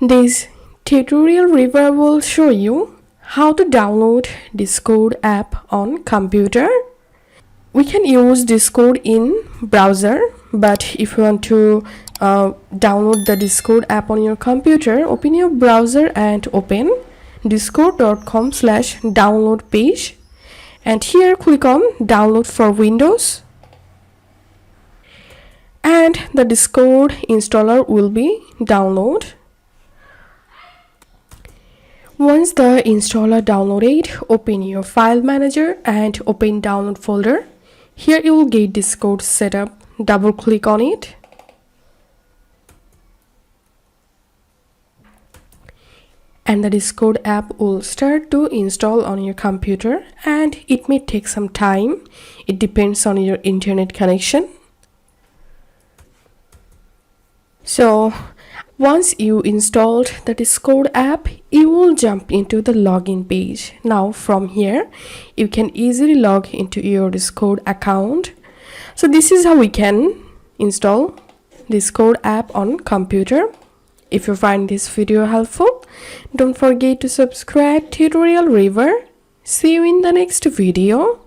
This tutorial review will show you how to download Discord app on computer. We can use Discord in browser, but if you want to download the Discord app on your computer, open your browser and open discord.com/download page, and here click on download for Windows, and the Discord installer will be download. Once the installer downloaded, open your file manager and open download folder. Here you will get Discord setup. Double click on it. And the Discord app will start to install on your computer, and it may take some time. It depends on your internet connection. So once you installed the Discord app, you will jump into the login page. Now from here, you can easily log into your Discord account. So this is how we can install Discord app on computer. If you find this video helpful, don't forget to subscribe Tutorial River. See you in the next video.